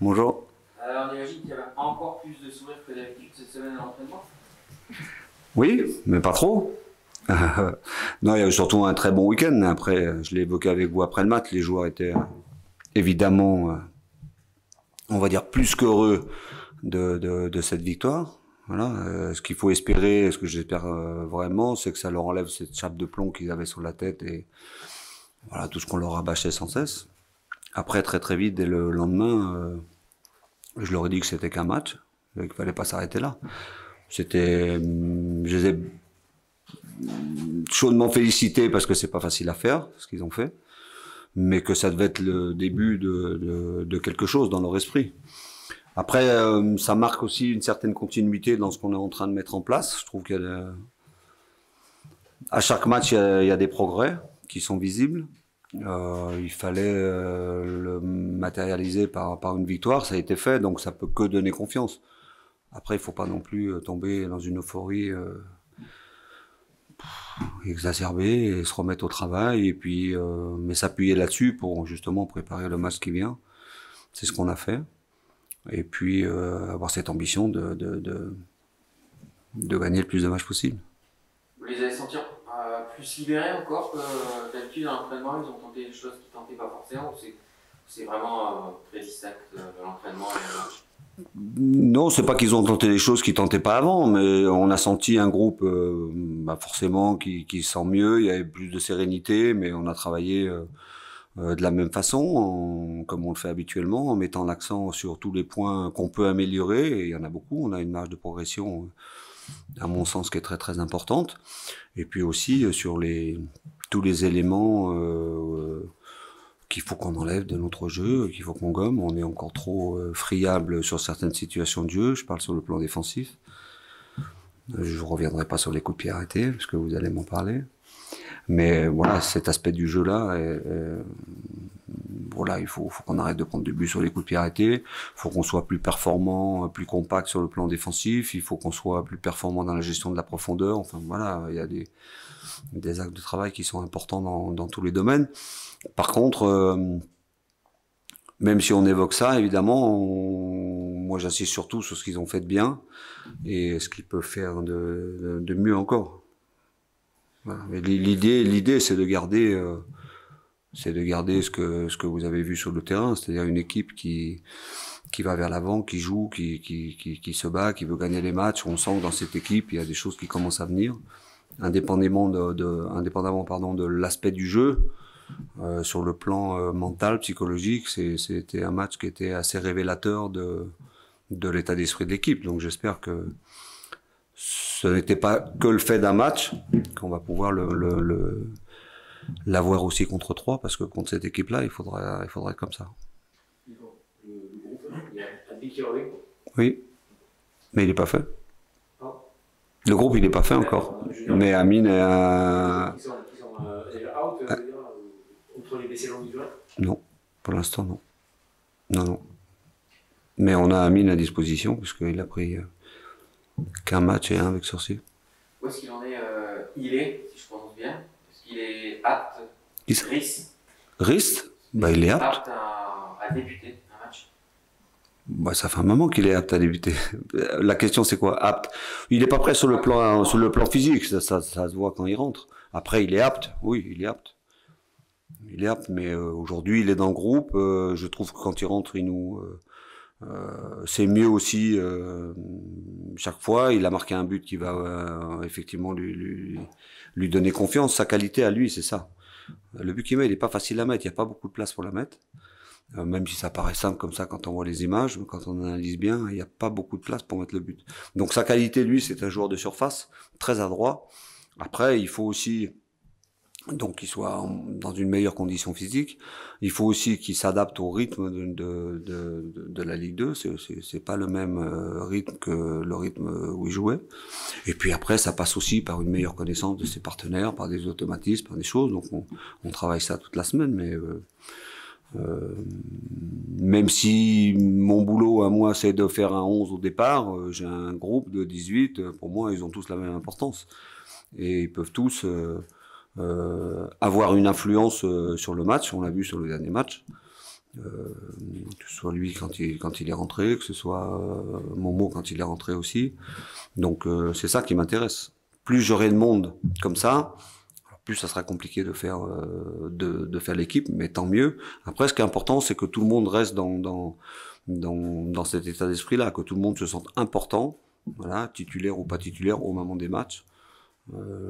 Bonjour. Alors, on imagine qu'il y avait encore plus de sourires que d'habitude cette semaine à l'entraînement. Oui, mais pas trop. Non, il y a eu surtout un très bon week-end. Après, je l'ai évoqué avec vous après le match. Les joueurs étaient évidemment, on va dire, plus qu'heureux de cette victoire. Voilà. Ce qu'il faut espérer, ce que j'espère vraiment, c'est que ça leur enlève cette chape de plomb qu'ils avaient sur la tête et voilà tout ce qu'on leur rabâchait sans cesse. Après, très très vite, dès le lendemain, je leur ai dit que c'était qu'un match, qu'il fallait pas s'arrêter là. Je les ai chaudement félicités parce que c'est pas facile à faire, ce qu'ils ont fait, mais que ça devait être le début de quelque chose dans leur esprit. Après, ça marque aussi une certaine continuité dans ce qu'on est en train de mettre en place. Je trouve à chaque match, il y a des progrès qui sont visibles. Il fallait le matérialiser par une victoire, ça a été fait, donc ça peut que donner confiance. Après, il faut pas non plus tomber dans une euphorie exacerbée et se remettre au travail et puis mais s'appuyer là-dessus pour justement préparer le match qui vient. C'est ce qu'on a fait. Et puis avoir cette ambition de gagner le plus de matchs possible. Vous les avez sentis plus libérés encore que d'habitude dans l'entraînement? Ils ont tenté des choses qu'ils ne tentaient pas forcément, ou c'est vraiment très distinct de l'entraînement et le match? Non, c'est pas qu'ils ont tenté des choses qu'ils tentaient pas avant, mais on a senti un groupe forcément qui se sent mieux, il y avait plus de sérénité, mais on a travaillé de la même façon, comme on le fait habituellement, en mettant l'accent sur tous les points qu'on peut améliorer, et il y en a beaucoup, on a une marge de progression, à mon sens, qui est très très importante, et puis aussi sur tous les éléments qu'il faut qu'on enlève de notre jeu, qu'il faut qu'on gomme. On est encore trop friable sur certaines situations de jeu. Je parle sur le plan défensif. Je ne reviendrai pas sur les coups de pied arrêtés, parce que vous allez m'en parler. Mais voilà, cet aspect du jeu-là, voilà, il faut qu'on arrête de prendre du but sur les coups de pied arrêtés. Il faut qu'on soit plus performant, plus compact sur le plan défensif. Il faut qu'on soit plus performant dans la gestion de la profondeur. Enfin voilà, il y a des actes de travail qui sont importants dans tous les domaines. Par contre, même si on évoque ça, évidemment, moi j'insiste surtout sur ce qu'ils ont fait de bien et ce qu'ils peuvent faire de mieux encore. Voilà. L'idée, c'est de garder ce que vous avez vu sur le terrain, c'est-à-dire une équipe qui va vers l'avant, qui joue, qui se bat, qui veut gagner les matchs. On sent que dans cette équipe, il y a des choses qui commencent à venir, indépendamment de l'aspect du jeu. Sur le plan mental, psychologique, c'était un match qui était assez révélateur de l'état d'esprit de l'équipe. Donc j'espère que ce n'était pas que le fait d'un match, qu'on va pouvoir l'avoir aussi contre 3, parce que contre cette équipe-là, il faudrait être comme ça. Le groupe, il y a Abdi qui revient. Oui, mais il n'est pas fait. Ah. Le groupe, il n'est pas fait encore. Mais Amine est Ils sont out, contre les blessés longue durée? Non, pour l'instant, non. Non. Mais on a Amine à disposition, puisqu'il a pris qu'un match et un avec sursis. Où est-ce qu'il en est il est, si je prononce bien, est-ce qu'il est apte? Rist bah, il est apte. À débuter un match? Bah, ça fait un moment qu'il est apte à débuter. La question, c'est quoi? Apte. Il n'est pas prêt sur le plan physique, ça se voit quand il rentre. Après, il est apte, oui, il est apte. Il est apte, mais aujourd'hui, il est dans le groupe. Je trouve que quand il rentre, c'est mieux aussi chaque fois. Il a marqué un but qui va effectivement lui donner confiance. Sa qualité à lui, c'est ça. Le but qu'il met, il n'est pas facile à mettre. Il n'y a pas beaucoup de place pour la mettre. Même si ça paraît simple comme ça quand on voit les images, mais quand on analyse bien, il n'y a pas beaucoup de place pour mettre le but. Donc sa qualité, lui, c'est un joueur de surface, très adroit. Après, il faut aussi donc qu'il soit dans une meilleure condition physique. Il faut aussi qu'il s'adapte au rythme de la Ligue 2. C'est pas le même rythme que le rythme où il jouait. Et puis après, ça passe aussi par une meilleure connaissance de ses partenaires, par des automatismes, par des choses. Donc on travaille ça toute la semaine, mais même si mon boulot à moi c'est de faire un 11 au départ, j'ai un groupe de 18, pour moi ils ont tous la même importance. Et ils peuvent tous avoir une influence sur le match, on l'a vu sur le dernier match. Que ce soit lui quand il est rentré, que ce soit Momo quand il est rentré aussi. Donc c'est ça qui m'intéresse. Plus j'aurai de monde comme ça, plus ça sera compliqué de faire l'équipe, mais tant mieux. Après, ce qui est important, c'est que tout le monde reste dans cet état d'esprit-là, que tout le monde se sente important, voilà, titulaire ou pas titulaire au moment des matchs.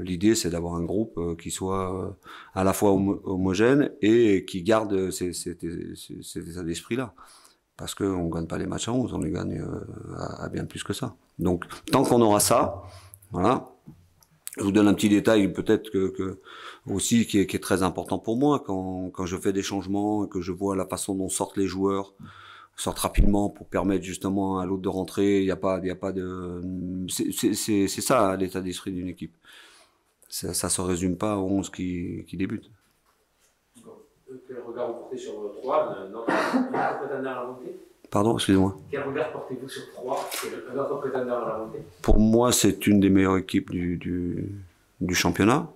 L'idée, c'est d'avoir un groupe qui soit à la fois homogène et qui garde cet état d'esprit-là. Parce qu'on ne gagne pas les matchs à 11, on les gagne à bien plus que ça. Donc, tant qu'on aura ça, voilà. Je vous donne un petit détail peut-être aussi qui est très important pour moi quand je fais des changements et que je vois la façon dont sortent les joueurs, sortent rapidement pour permettre justement à l'autre de rentrer. Il y a pas de c'est ça l'état d'esprit d'une équipe. Ça se résume pas aux 11 qui débutent. Quel regard vous portez sur 3, notre prétendant à la montée? Pardon, excusez-moi. Quel regard portez-vous sur 3, notre prétendant à la montée? Pour moi, c'est une des meilleures équipes du championnat.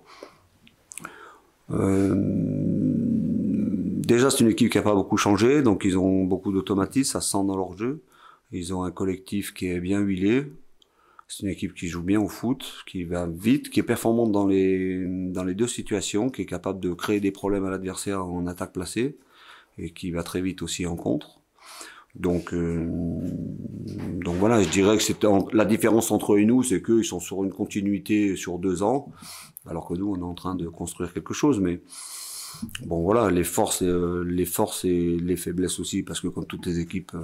Déjà, c'est une équipe qui n'a pas beaucoup changé, donc ils ont beaucoup d'automatisme, ça se sent dans leur jeu. Ils ont un collectif qui est bien huilé. C'est une équipe qui joue bien au foot, qui va vite, qui est performante dans les deux situations, qui est capable de créer des problèmes à l'adversaire en attaque placée et qui va très vite aussi en contre. Donc voilà, je dirais que la différence entre eux et nous, c'est qu'eux, ils sont sur une continuité sur 2 ans, alors que nous, on est en train de construire quelque chose. Mais bon, voilà, les forces et les faiblesses aussi, parce que comme toutes les équipes,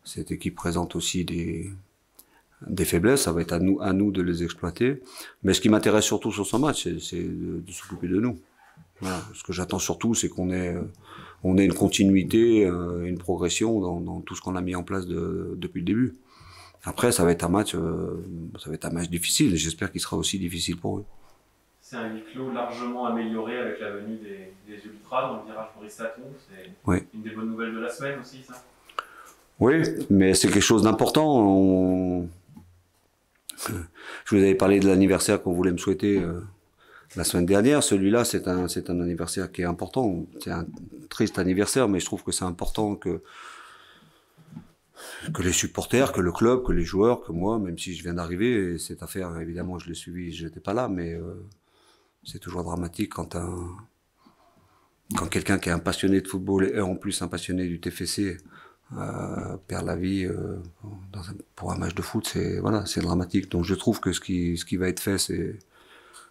cette équipe présente aussi des faiblesses. Ça va être à nous de les exploiter. Mais ce qui m'intéresse surtout sur ce match, c'est de s'occuper de nous. Voilà. Ce que j'attends surtout, c'est qu'on ait une continuité, une progression dans tout ce qu'on a mis en place depuis le début. Après, ça va être un match difficile. J'espère qu'il sera aussi difficile pour eux. C'est un huis clos largement amélioré avec la venue des Ultras dans le virage Bristaton. C'est une des bonnes nouvelles de la semaine aussi, ça. Oui, mais c'est quelque chose d'important. Je vous avais parlé de l'anniversaire qu'on voulait me souhaiter la semaine dernière. Celui-là, c'est un anniversaire qui est important. C'est un triste anniversaire, mais je trouve que c'est important que les supporters, que le club, que les joueurs, que moi, même si je viens d'arriver, cette affaire, évidemment, je l'ai suivie, je n'étais pas là, mais c'est toujours dramatique quand quelqu'un qui est un passionné de football et en plus un passionné du TFC perd la vie pour un match de foot, c'est dramatique. Donc je trouve que ce qui va être fait,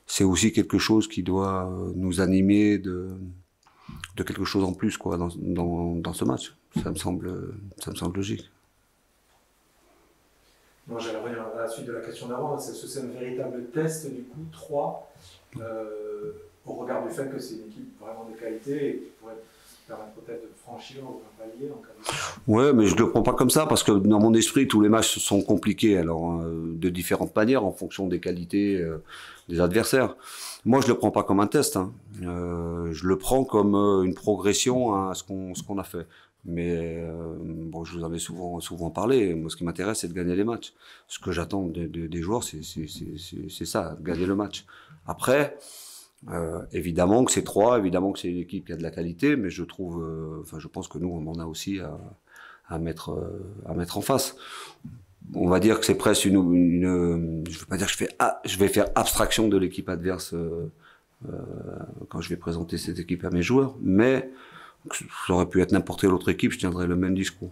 c'est aussi quelque chose qui doit nous animer de quelque chose en plus quoi dans ce match. Ça me semble logique. Moi, j'allais revenir à la suite de la question d'avant. C'est un véritable test du coup 3 au regard du fait que c'est une équipe vraiment de qualité et qui pourrait permettre peut-être de franchir un palier en cas de... Ouais, mais je le prends pas comme ça parce que dans mon esprit, tous les matchs sont compliqués, alors de différentes manières en fonction des qualités des adversaires. Moi, je le prends pas comme un test. Je le prends comme une progression à ce qu'on a fait. Mais bon, je vous en ai souvent parlé. Moi, ce qui m'intéresse, c'est de gagner les matchs. Ce que j'attends des joueurs, c'est ça, gagner le match. Après, évidemment que c'est 3, évidemment que c'est une équipe qui a de la qualité, mais je trouve, je pense que nous, on en a aussi à mettre en face. On va dire que c'est presque je veux pas dire que je vais faire abstraction de l'équipe adverse quand je vais présenter cette équipe à mes joueurs, mais ça aurait pu être n'importe quelle autre équipe, je tiendrais le même discours.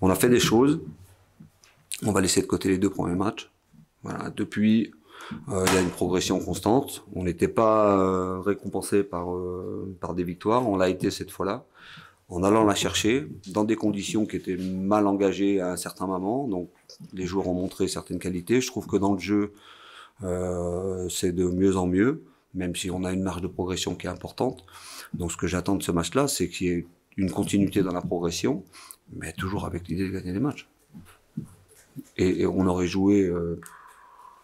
On a fait des choses, on va laisser de côté les 2 premiers matchs. Voilà, depuis, il y a une progression constante. On n'était pas récompensé par des victoires, on l'a été cette fois-là, en allant la chercher dans des conditions qui étaient mal engagées à un certain moment. Donc les joueurs ont montré certaines qualités. Je trouve que dans le jeu, c'est de mieux en mieux, même si on a une marge de progression qui est importante. Donc ce que j'attends de ce match-là, c'est qu'il y ait une continuité dans la progression, mais toujours avec l'idée de gagner les matchs. Et on aurait joué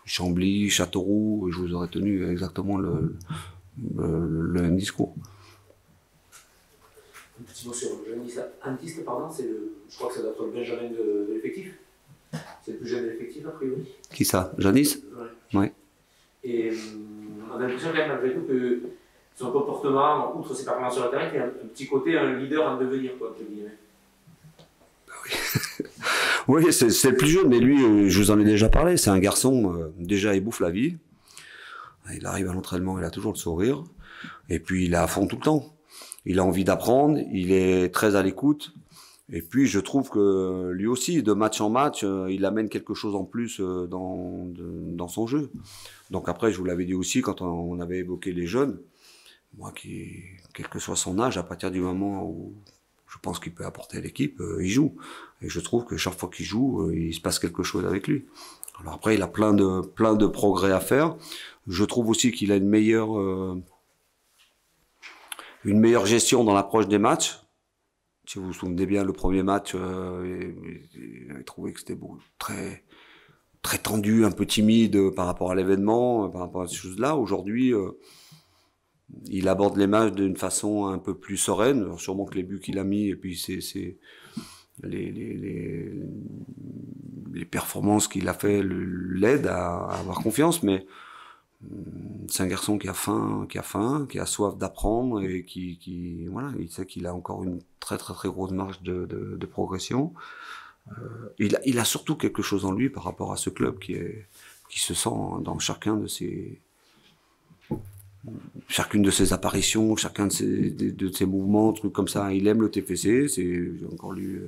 Chambly, Châteauroux, et je vous aurais tenu exactement le même discours. Un petit mot sur Janis Antiste, pardon, je crois que ça doit être le Benjamin de l'effectif. C'est le plus jeune de l'effectif, a priori. Qui ça, Janis? Ouais. Ouais. Et on a l'impression quand même malgré tout que son comportement, outre ses performances sur le terrain, il y a un petit côté, un leader en devenir, quoi, entre guillemets. Oui, c'est le plus jeune, mais lui, je vous en ai déjà parlé, c'est un garçon, déjà il bouffe la vie, il arrive à l'entraînement, il a toujours le sourire, et puis il est à fond tout le temps. Il a envie d'apprendre, il est très à l'écoute, et puis je trouve que lui aussi, de match en match, il amène quelque chose en plus dans son jeu. Donc après, je vous l'avais dit aussi, quand on avait évoqué les jeunes, moi, quel que soit son âge, à partir du moment où je pense qu'il peut apporter à l'équipe, il joue. Et je trouve que chaque fois qu'il joue, il se passe quelque chose avec lui. Alors après, il a plein de progrès à faire. Je trouve aussi qu'il a une meilleure gestion dans l'approche des matchs. Si vous vous souvenez bien, le premier match, il trouvait que c'était très, très tendu, un peu timide par rapport à l'événement, par rapport à ces choses-là. Aujourd'hui, il aborde les matchs d'une façon un peu plus sereine. Alors, sûrement que les buts qu'il a mis, et puis c'est les performances qu'il a fait l'aident à avoir confiance, mais c'est un garçon qui a faim, qui a soif d'apprendre et voilà, il sait qu'il a encore une très très très grosse marge de progression. Il a surtout quelque chose en lui par rapport à ce club qui se sent dans chacune de ses apparitions, chacun de ses mouvements, trucs comme ça. Il aime le TFC. J'ai encore lu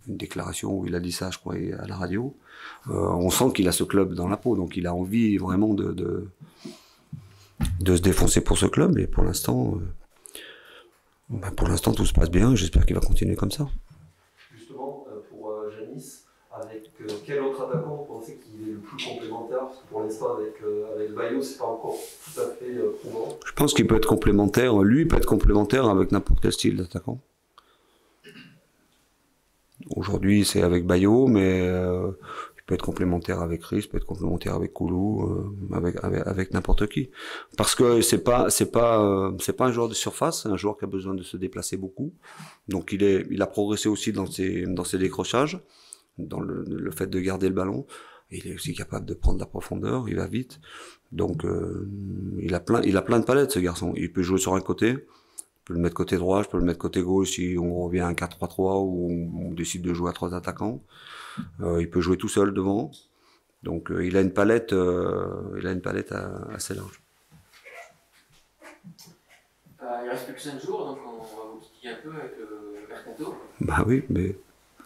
une déclaration où il a dit ça, je crois, à la radio. On sent qu'il a ce club dans la peau, donc il a envie vraiment de se défoncer pour ce club. Et pour l'instant, tout se passe bien. J'espère qu'il va continuer comme ça. Justement, pour Janis, avec quel autre attaquant vous pensez qu'il est le plus complémentaire? Parce que pour l'instant, avec Bayo, c'est pas encore tout à fait prouvant. Je pense qu'il peut être complémentaire. Lui, il peut être complémentaire avec n'importe quel style d'attaquant. Aujourd'hui, c'est avec Bayo, mais il peut être complémentaire avec Chris, il peut être complémentaire avec Koulou, avec n'importe qui. Parce que c'est pas un joueur de surface, c'est un joueur qui a besoin de se déplacer beaucoup. Donc il a progressé aussi dans ses décrochages, dans le fait de garder le ballon. Il est aussi capable de prendre la profondeur, il va vite. Donc il a plein de palettes, ce garçon. Il peut jouer sur un côté. Je peux le mettre côté droit, je peux le mettre côté gauche si on revient à un 4-3-3 ou on décide de jouer à 3 attaquants. Il peut jouer tout seul devant. Donc il a une palette assez large. Il reste plus que 5 jours, donc on va vous titiller un peu avec le mercato. Bah oui, mais...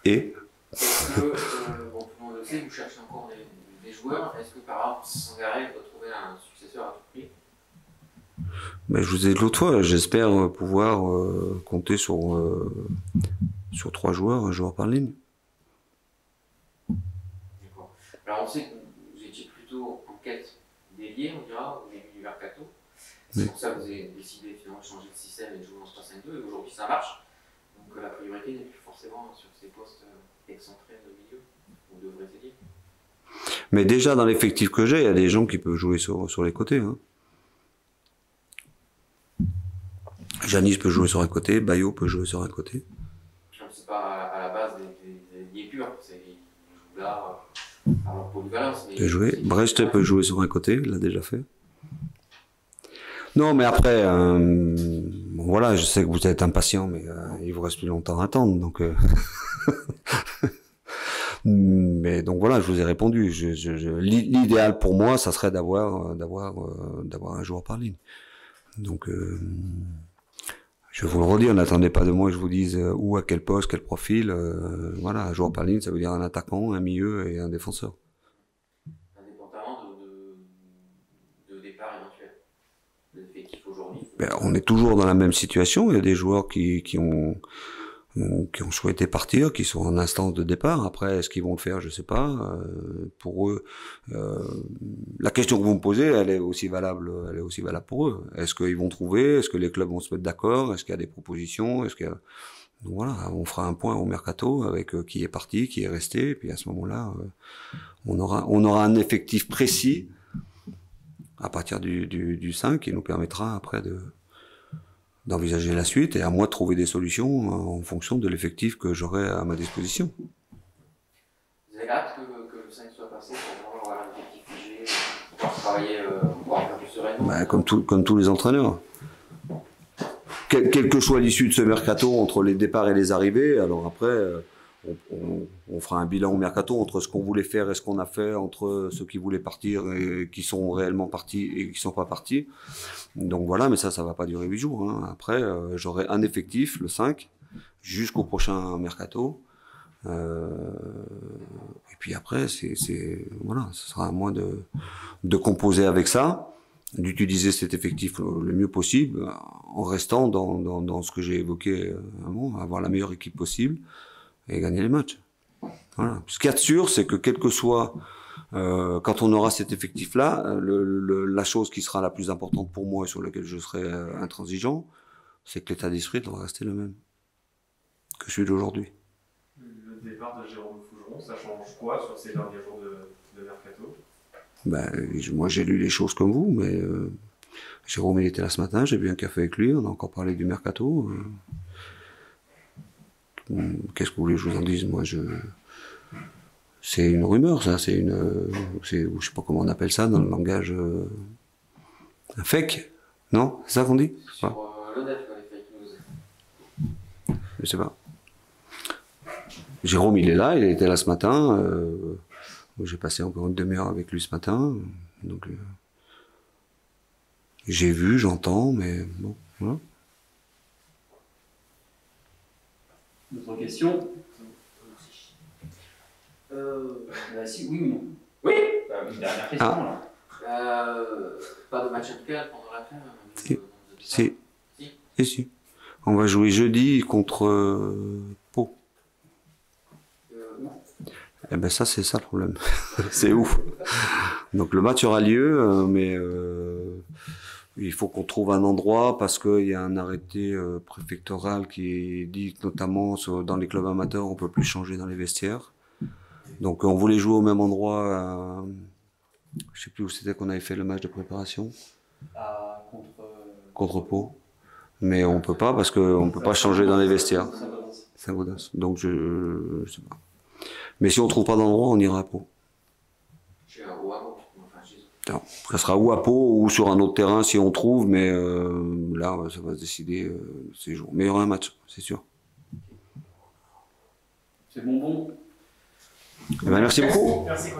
Et est-ce que, bon, tout le monde le sait, vous cherchez encore des joueurs. Est-ce que par exemple, Sangaré va trouver un successeur à tout prix? Mais je vous ai dit l'autre fois, j'espère pouvoir compter sur 3 joueurs, un joueur par ligne. D'accord. Alors on sait que vous étiez plutôt en quête d'ailier, on dira, au début du mercato. C'est pour ça que vous avez décidé finalement de changer de système et de jouer en 3-5-2, et aujourd'hui ça marche. Donc la priorité n'est plus forcément sur ces postes excentrés de milieu, ou de vrais ailiers. Mais déjà dans l'effectif que j'ai, il y a des gens qui peuvent jouer sur les côtés. Hein. Janis peut jouer sur un côté, Bayo peut jouer sur un côté. C'est pas à la base des ailiers purs, ils jouent là à leur polyvalence. Brecht peut jouer sur un côté, il l'a déjà fait. Non, mais après, voilà, je sais que vous êtes impatient, mais il vous reste plus longtemps à attendre, donc. Mais donc voilà, je vous ai répondu. L'idéal pour moi, ça serait d'avoir un joueur par ligne. Donc, je vais vous le redire, n'attendez pas de moi que je vous dise où, à quel poste, quel profil. Voilà, un joueur par ligne, ça veut dire un attaquant, un milieu et un défenseur. Indépendamment de départ éventuel, de l'effectif aujourd'hui. Ben, on est toujours dans la même situation. Il y a des joueurs qui ont souhaité partir, qui sont en instance de départ. Après, est-ce qu'ils vont le faire? Je sais pas. Pour eux, la question que vous me posez, elle est aussi valable pour eux. Est-ce qu'ils vont trouver? Est-ce que les clubs vont se mettre d'accord? Est-ce qu'il y a des propositions? Donc voilà, on fera un point au mercato avec qui est parti, qui est resté, et puis à ce moment-là, on aura un effectif précis à partir du 5 qui nous permettra après d'envisager la suite et à moi de trouver des solutions en fonction de l'effectif que j'aurai à ma disposition. Vous avez hâte que le 5 soit passé pour avoir l'effectif figé, pouvoir travailler, pouvoir faire plus sereinement? Comme tous les entraîneurs. quelle que soit l'issue de ce mercato entre les départs et les arrivées, alors après, on fera un bilan au mercato entre ce qu'on voulait faire et ce qu'on a fait, entre ceux qui voulaient partir et qui sont réellement partis et qui sont pas partis. Donc voilà, mais ça va pas durer 8 jours. Hein. Après, j'aurai un effectif, le 5, jusqu'au prochain mercato. Et puis après, voilà, ce sera à moi de composer avec ça, d'utiliser cet effectif le mieux possible, en restant dans ce que j'ai évoqué avant, avoir la meilleure équipe possible et gagner les matchs. Voilà. Ce qu'il y a de sûr, c'est que quel que soit, quand on aura cet effectif-là, la chose qui sera la plus importante pour moi et sur laquelle je serai intransigeant, c'est que l'état d'esprit doit rester le même que celui d'aujourd'hui. Le départ de Jérôme Fougeron, ça change quoi sur ces derniers jours de mercato? Moi, j'ai lu les choses comme vous, mais Jérôme, il était là ce matin, j'ai bu un café avec lui, on a encore parlé du mercato. Qu'est-ce que vous voulez que je vous en dise? Moi, c'est une rumeur, ça. Je sais pas comment on appelle ça dans le langage. Un fake, non? C'est ça qu'on dit? Sur le net, les fake news. Je sais pas. Jérôme, il est là, il était là ce matin. J'ai passé encore une demi-heure avec lui ce matin. Donc, j'ai vu, j'entends, mais bon, voilà. D'autres questions? Si, oui ou non? Oui. Une dernière question, là. Pas de match amical pendant la fin? Si. On va jouer jeudi contre Pau. Eh ben ça, c'est ça le problème. C'est ouf. Donc le match aura lieu, mais il faut qu'on trouve un endroit parce qu'il y a un arrêté préfectoral qui dit que notamment dans les clubs amateurs, on peut plus changer dans les vestiaires. Donc on voulait jouer au même endroit. Je sais plus où c'était qu'on avait fait le match de préparation. Contre Pau. Mais on peut pas parce qu'on peut pas changer dans les vestiaires. Saint-Gaudens. Donc je sais pas. Mais si on trouve pas d'endroit, on ira à Pau. Non, ça sera ou à Pau ou sur un autre terrain si on trouve, mais là, ça va se décider ces jours. Mais il y aura un match, c'est sûr. C'est bon. Eh ben, merci beaucoup. Merci.